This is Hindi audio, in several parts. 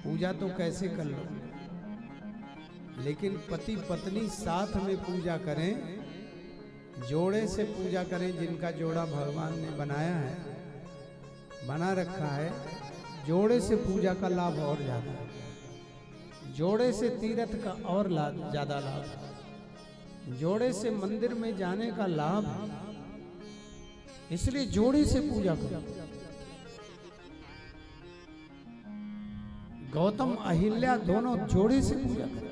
पूजा तो कैसे कर लो, लेकिन पति पत्नी साथ में पूजा करें, जोड़े से पूजा करें। जिनका जोड़ा भगवान ने बनाया है, बना रखा है, जोड़े से पूजा का लाभ और ज्यादा है। जोड़े से तीर्थ का और ज्यादा लाभ है। जोड़े से मंदिर में जाने का लाभ है, इसलिए जोड़े से पूजा करो। गौतम अहिल्या दोनों जोड़े से पूजा करें।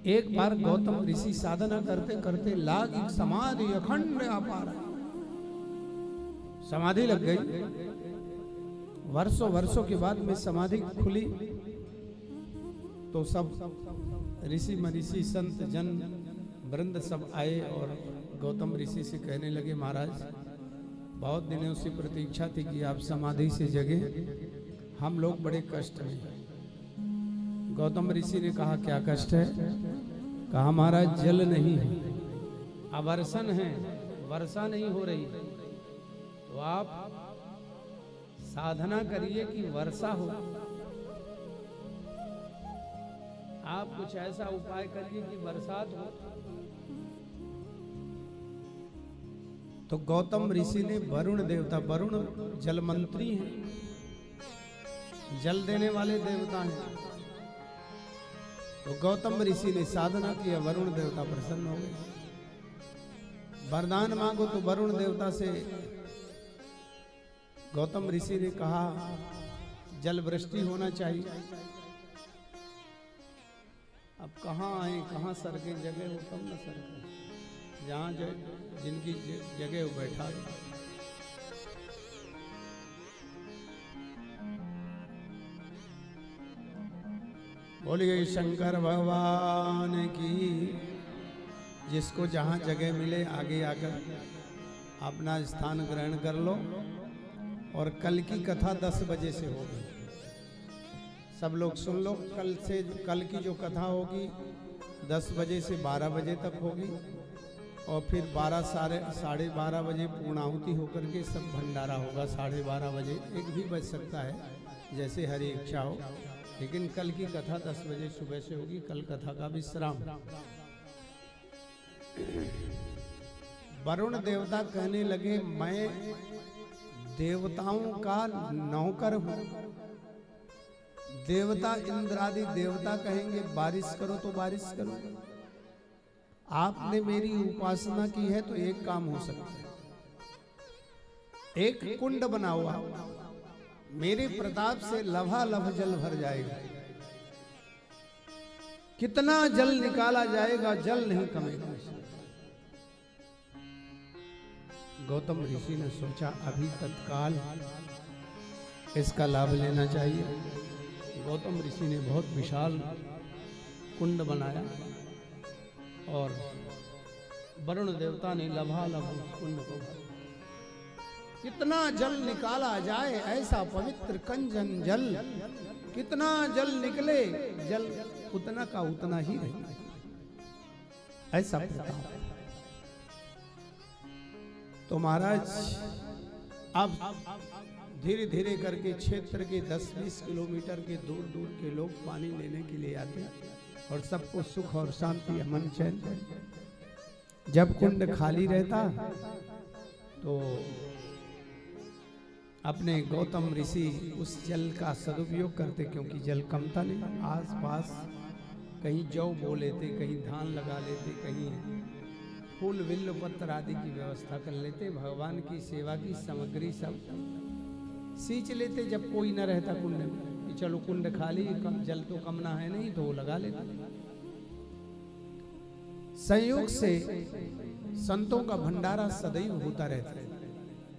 एक बार गौतम ऋषि साधना करते करते लाग समाधि अखंड अपार, समाधि लग गई। वर्षों वर्षों के बाद में समाधि खुली तो सब ऋषि महर्षि संत जन वृंद सब आए और गौतम ऋषि से कहने लगे, महाराज बहुत दिनों से प्रतीक्षा थी कि आप समाधि से जगे, हम लोग बड़े कष्ट में हैं। गौतम ऋषि ने कहा, क्या कष्ट है? कहा, महाराज जल नहीं है, अवर्षण है, वर्षा नहीं हो रही, तो आप साधना करिए कि वर्षा हो। आप कुछ ऐसा उपाय करिए कि बरसात हो। तो गौतम ऋषि ने वरुण देवता, वरुण जल मंत्री हैं, जल देने वाले देवता हैं, तो गौतम ऋषि ने साधना किया, वरुण देवता प्रसन्न हो गए। वरदान मांगो तो वरुण देवता से गौतम ऋषि ने कहा, जल वृष्टि होना चाहिए। अब कहाँ आए, कहाँ सरके, जगह हो तब न सरके, जहाँ जिनकी जगह हो बैठा दो। बोलिए शंकर भगवान की। जिसको जहाँ जगह मिले आगे आकर अपना स्थान ग्रहण कर लो। और कल की कथा 10 बजे से होगी, सब लोग सुन लो। कल की जो कथा होगी 10 बजे से 12 बजे तक होगी, और फिर 12 साढ़े 12 बजे पूर्णाहुति होकर के सब भंडारा होगा। 12:30 बजे, 1 भी बज सकता है, जैसे हरी इच्छा हो, लेकिन कल की कथा 10 बजे सुबह से होगी। कल कथा का विश्राम। वरुण देवता कहने लगे, मैं देवताओं का नौकर हूं। देवता इंद्रादि देवता कहेंगे बारिश करो तो बारिश करो। आपने मेरी उपासना की है तो एक काम हो सकता है, एक कुंड बनाओ आप, मेरे प्रताप से लभालभ जल भर जाएगा। कितना जल निकाला जाएगा, जल नहीं कमेगा। गौतम ऋषि ने सोचा, अभी तत्काल इसका लाभ लेना चाहिए। गौतम ऋषि ने बहुत विशाल कुंड बनाया और वरुण देवता ने लभालभ उस कुंड को भरा। कितना जल निकाला जाए, ऐसा पवित्र कंजन जल, कितना जल निकले, जल उतना का उतना ही रहे, ऐसा प्रताप। तो महाराज अब धीरे धीरे करके क्षेत्र के 10-20 किलोमीटर के दूर दूर के लोग पानी लेने के लिए आते और सबको सुख और शांति, अमन, चैन। जब कुंड खाली रहता तो अपने गौतम ऋषि उस जल का सदुपयोग करते, क्योंकि जल कम था नहीं। आस पास कहीं जौ बो लेते, कहीं धान लगा लेते, कहीं फूल विल्ल पत्र आदि की व्यवस्था कर लेते। भगवान की सेवा की सामग्री सब सींच लेते। जब कोई न रहता कुंड में कि चलो कुंड खाली, जल तो कम ना है, नहीं तो वो लगा लेते। संयोग से संतों का भंडारा सदैव होता रहता है।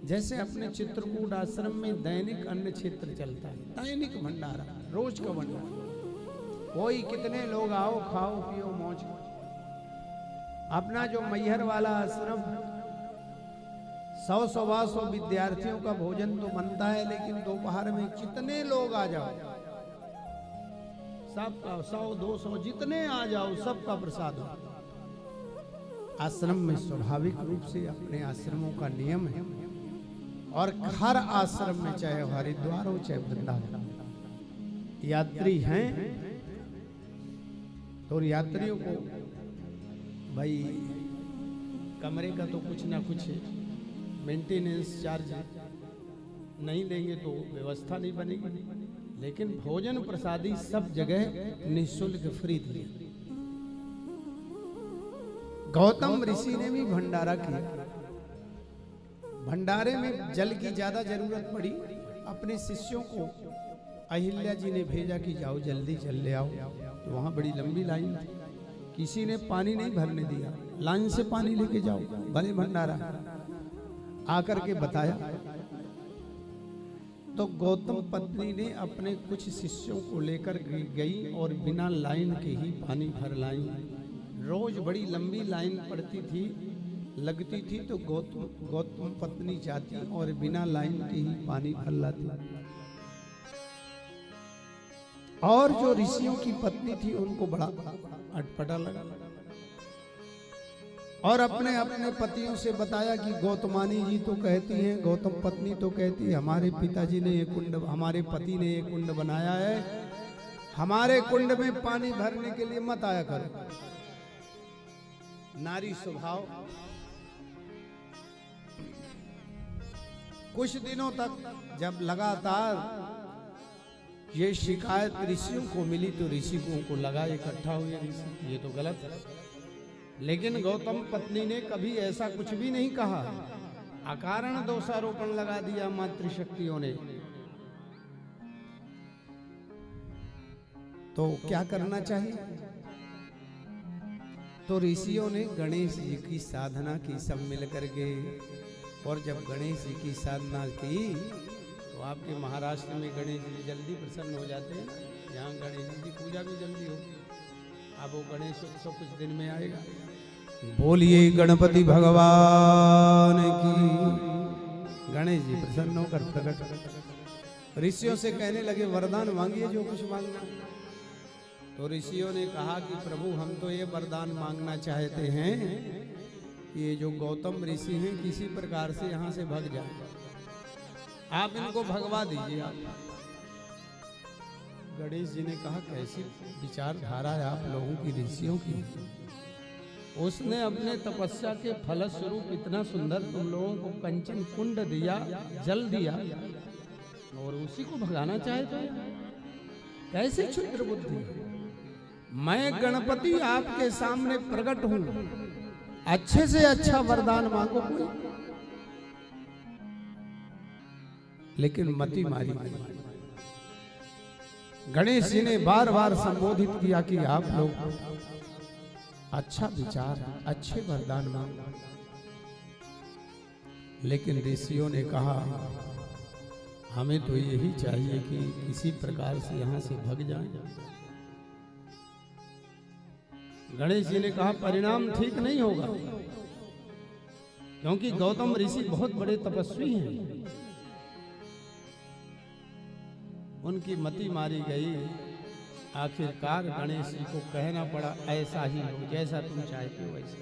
जैसे अपने चित्रकूट आश्रम में दैनिक अन्न क्षेत्र चलता है, दैनिक भंडारा, रोज का भंडारा। कोई कितने लोग आओ, खाओ पियो मौज करो। अपना जो मैहर वाला आश्रम 100-125 विद्यार्थियों का भोजन तो बनता है, लेकिन दोपहर में कितने लोग आ जाओ, सबका 100-200 जितने आ जाओ, सबका प्रसाद हो। आश्रम में स्वाभाविक रूप से अपने आश्रमों का नियम है और हर आश्रम में, चाहे हरिद्वार हो चाहे वृंदावन, यात्री हैं तो यात्रियों को भाई कमरे का तो कुछ ना कुछ मेंटेनेंस चार्ज नहीं देंगे तो व्यवस्था नहीं बनेगी, लेकिन भोजन प्रसादी सब जगह निःशुल्क फ्री थी। गौतम ऋषि ने भी भंडारा किया। भंडारे में जल की ज्यादा जरूरत पड़ी, अपने शिष्यों को अहिल्या जी ने भेजा कि जाओ जल्दी जल ले आओ। तो वहां बड़ी लंबी लाइन थी, किसी ने पानी नहीं भरने दिया, लाइन से पानी लेके जाओ, भले भंडारा। आकर के बताया तो गौतम पत्नी ने अपने कुछ शिष्यों को लेकर गई और बिना लाइन के ही पानी भर लाई। रोज बड़ी लंबी लाइन पड़ती थी, लगती थी, तो गौतम पत्नी जाती और बिना लाइन के ही पानी भर लाती। और जो ऋषियों की पत्नी थी उनको बड़ा अटपटा लगा और अपने अपने पतियों से बताया कि गौतमानी जी तो कहती हैं, गौतम पत्नी तो कहती है हमारे पिताजी ने ये कुंड, हमारे पति ने ये कुंड बनाया है, हमारे कुंड में पानी भरने के लिए मत आया करो। नारी स्वभाव। कुछ दिनों तक जब लगातार ये शिकायत ऋषियों को मिली तो ऋषियों को लगा इकट्ठा हुए ऋषि, ये तो गलत है। लेकिन गौतम पत्नी ने कभी ऐसा कुछ भी नहीं कहा, अकारण दोषारोपण लगा दिया मातृशक्तियों ने। तो क्या करना चाहिए? तो ऋषियों ने गणेश जी की साधना की सब मिलकर के, और जब गणेश जी की साधना की तो आपके महाराष्ट्र में गणेश जी जल्दी प्रसन्न हो जाते हैं, यहाँ गणेश जी की पूजा भी जल्दी होगी। अब वो गणेश उत्सव कुछ दिन में आएगा। बोलिए गणपति भगवान की। गणेश जी प्रसन्न होकर प्रकट ऋषियों से कहने लगे वरदान मांगिए जो कुछ मांगना। तो ऋषियों ने कहा कि प्रभु हम तो ये वरदान मांगना चाहते हैं, ये जो गौतम ऋषि हैं किसी प्रकार से यहाँ से भाग जाए, आप इनको भगवा दीजिए। आप गणेश जी ने कहा कैसी विचारधारा है आप लोगों की, ऋषियों की। उसने अपने तपस्या के फलस्वरूप इतना सुंदर तुम लोगों को कंचन कुंड दिया, जल दिया, और उसी को भगाना चाहते हो? कैसे क्षुद्र बुद्धि। मैं गणपति आपके सामने प्रकट हूं, अच्छे से अच्छा वरदान मांगो कोई, लेकिन मति मारी। गणेश जी ने बार बार संबोधित किया कि आप लोग अच्छा विचार, अच्छे वरदान मांगो, लेकिन ऋषियों ने कहा हमें तो यही चाहिए कि किसी प्रकार से यहां से भाग जाएं। गणेश जी ने कहा परिणाम ठीक नहीं होगा, क्योंकि गौतम ऋषि बहुत बड़े तपस्वी हैं। उनकी मति मारी गई। आखिरकार गणेश जी को कहना पड़ा ऐसा ही हो, जैसा तुम चाहते हो वैसा।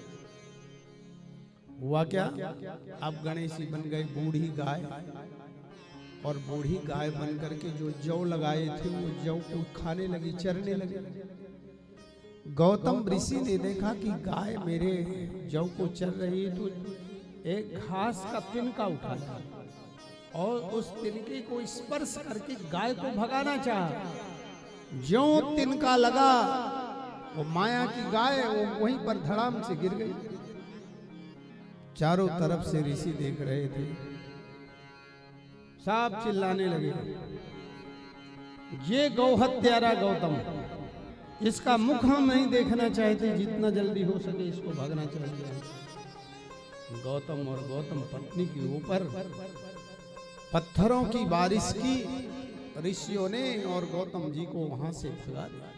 हुआ क्या? अब गणेश जी बन गए बूढ़ी गाय, और बूढ़ी गाय बन करके जो जौ लगाए थे वो जौ को खाने लगी, चरने लगे। गौतम ऋषि ने देखा कि गाय मेरे जौ को चर रही है, तो एक घास का तिनका उठाया और उस तिनके को स्पर्श करके गाय को भगाना चाहा। ज्यों तिनका लगा, वो माया की गाय वो वहीं पर धड़ाम से गिर गई। चारों तरफ से ऋषि देख रहे थे, सब चिल्लाने लगे ये गौहत्यारा गौतम, इसका मुख हम नहीं देखना चाहते, जितना जल्दी हो सके इसको भागना चाहिए। गौतम और गौतम पत्नी के ऊपर पत्थरों की बारिश की ऋषियों ने, और गौतम जी को वहां से भगा दिया।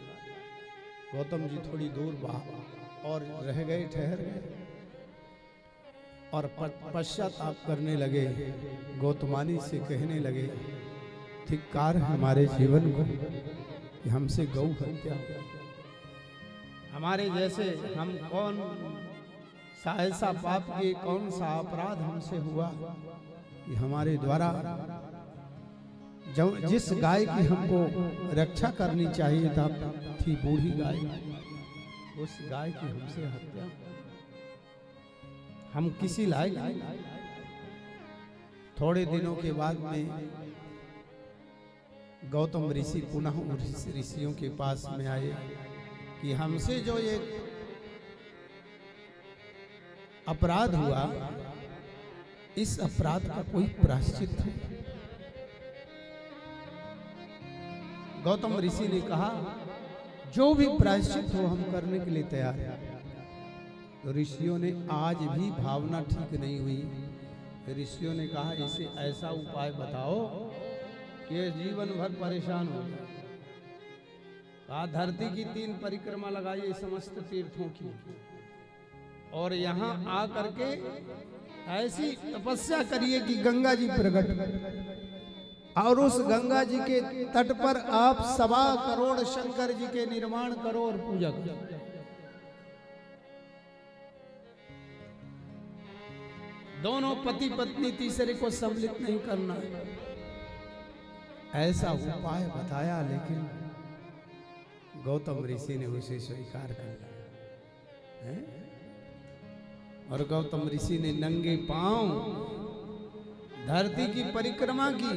गौतम जी थोड़ी दूर और रह गए, ठहर गए और पश्चाताप करने लगे। गौतमानी से कहने लगे धिक्कार हमारे जीवन को कि हमसे गौ हत्या, हमारे जैसे हम कौन सा ऐसा पाप किए, कौन सा अपराध हमसे हुआ कि हमारे द्वारा जिस गाय की हमको रक्षा करनी चाहिए थी बूढ़ी गाय, उस गाय की हमसे हत्या, हम किसी लायक नहीं। थोड़े दिनों के बाद में गौतम ऋषि पुनः ऋषियों के पास में आए कि हमसे जो ये अपराध हुआ, इस अपराध का कोई प्रायश्चित है? गौतम ऋषि ने कहा जो भी प्रायश्चित हो हम करने के लिए तैयार हैं। तो ऋषियों ने आज भी भावना ठीक नहीं हुई। ऋषियों ने कहा इसे ऐसा उपाय बताओ कि ये जीवन भर परेशान हो जाए। कहा धरती की 3 परिक्रमा लगाइए समस्त तीर्थों की, और यहाँ आ करके ऐसी तपस्या करिए कि गंगा जी प्रकट, और उस गंगा जी के तट पर आप 1.25 करोड़ शंकर जी के निर्माण करो और पूजा करो। दोनों पति पत्नी तीसरे को सम्मिलित नहीं करना है, ऐसा उपाय बताया। लेकिन गौतम ऋषि ने उसे स्वीकार कर लिया। और गौतम ऋषि ने नंगे पांव धरती की परिक्रमा की,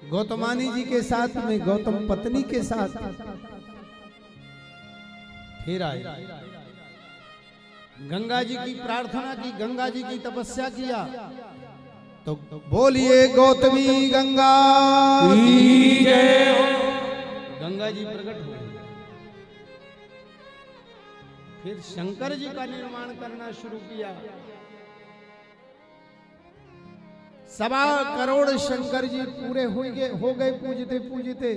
गौतमानी जी के साथ में, गौतम पत्नी के साथ फिर आए। गंगा जी की प्रार्थना की, गंगा जी की तपस्या किया। तो बोलिए गौतमी गंगा की जय हो। गंगा जी प्रकट हो, फिर शंकर जी का निर्माण करना शुरू किया। 1.25 करोड़ शंकर जी पूरे हो गए पूजते पूजते।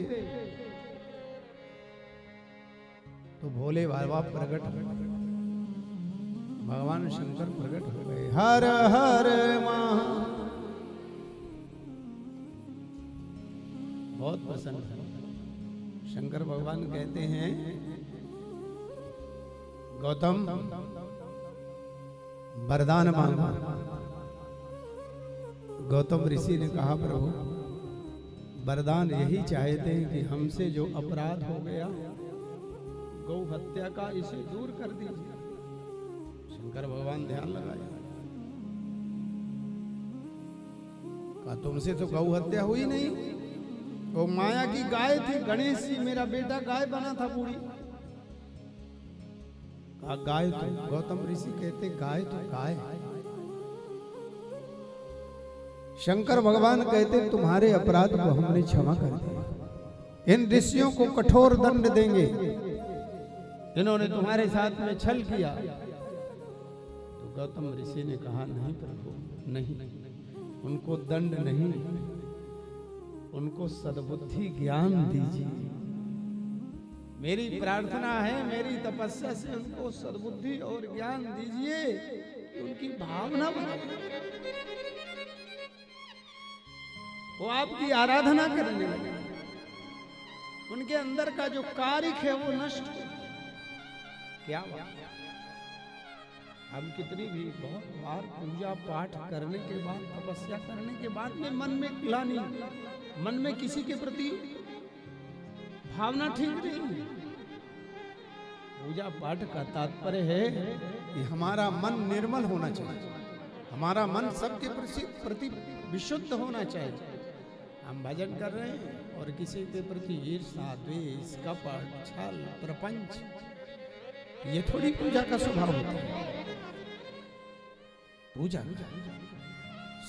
तो भोले बाबा प्रकट, भगवान शंकर प्रकट हो गए। हर हर महा, बहुत प्रसन्न है। शंकर भगवान कहते हैं गौतम वरदान मांगा। गौतम ऋषि ने कहा प्रभु वरदान यही चाहते हैं कि हमसे जो अपराध हो गया गौ हत्या का, इसे दूर कर दीजिए। शंकर भगवान ध्यान लगाए, कहा तुमसे तो गौ हत्या हुई नहीं, वो माया की गाय थी। गणेश जी मेरा बेटा गाय बना था बूढ़ी। कहा गाय तो, गौतम ऋषि कहते गाय तो गाय। शंकर भगवान कहते तुम्हारे अपराध को हमने क्षमा कर दिया, इन ऋषियों को कठोर दंड देंगे, इन्होंने तुम्हारे साथ में छल किया। तो गौतम ऋषि ने कहा नहीं प्रभु, नहीं, उनको दंड नहीं, उनको सद्बुद्धि ज्ञान दीजिए। मेरी प्रार्थना है, मेरी तपस्या से उनको सद्बुद्धि और ज्ञान दीजिए कि उनकी भावना बनाइए, वो आपकी आराधना करने लगे, उनके अंदर का जो कारिक है वो नष्ट हो। क्या हम कितनी भी बहुत बार पूजा पाठ करने के बाद, तपस्या करने के बाद में मन में ग्लानि, मन में किसी के प्रति भावना ठीक नहीं। पूजा पाठ का तात्पर्य है कि हमारा मन निर्मल होना चाहिए, हमारा मन सबके प्रति विशुद्ध होना चाहिए। हम भजन कर रहे हैं और किसी के प्रति ईर्ष्या, द्वेष, कपट, छल, प्रपंच, ये थोड़ी पूजा का स्वभाव होता है। पूजा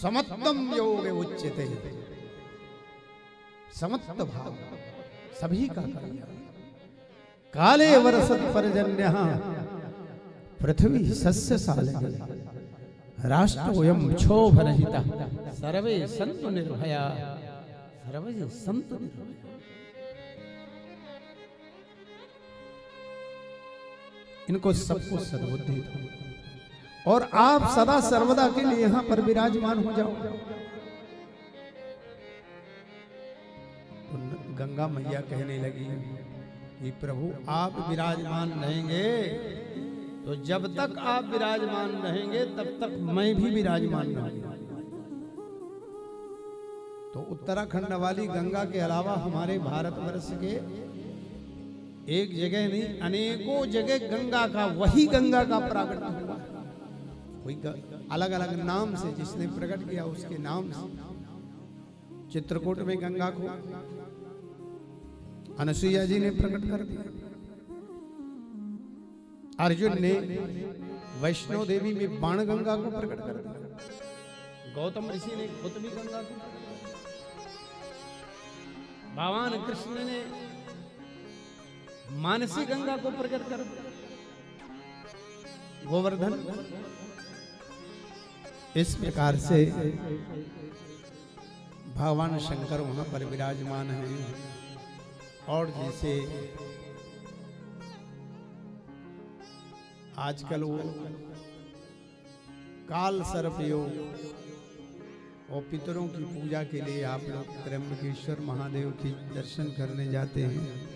समत्तम योग उच्यते, समत्त भाव सभी का करना। काले वर्षत पर्जन्यः पृथ्वी सस्यशालिनी, राष्ट्रोऽयं क्षोभरहितः, सर्वे सन्तु निर्भया, सर्वे सन्तु निर्भया। इनको सबको सद्बुद्धि दो और आप सदा सर्वदा के लिए यहां पर विराजमान हो जाओ। तो गंगा मैया कहने लगी कि प्रभु आप विराजमान रहेंगे तो जब तक आप विराजमान रहेंगे तब तक मैं भी विराजमान रहूंगा। तो उत्तराखंड वाली गंगा के अलावा हमारे भारतवर्ष के एक जगह नहीं, अनेकों जगह गंगा का, वही गंगा का प्रागट्य हुआ है। कोई अलग अलग नाम से जिसने प्रकट किया उसके नाम से। चित्रकूट में गंगा को अनसुईया जी ने प्रकट कर दिया। अर्जुन ने वैष्णो देवी में बाण गंगा को प्रकट कर दिया। गौतम ऋषि ने खुतबी गंगा को, भगवान कृष्ण ने मानसी गंगा को प्रकट कर दिया। गोवर्धन इस प्रकार से भगवान शंकर वहां पर विराजमान हैं। और जैसे आजकल वो काल सर्प योग और पितरों की पूजा के लिए आप लोग त्र्यंबकेश्वर महादेव की दर्शन करने जाते हैं।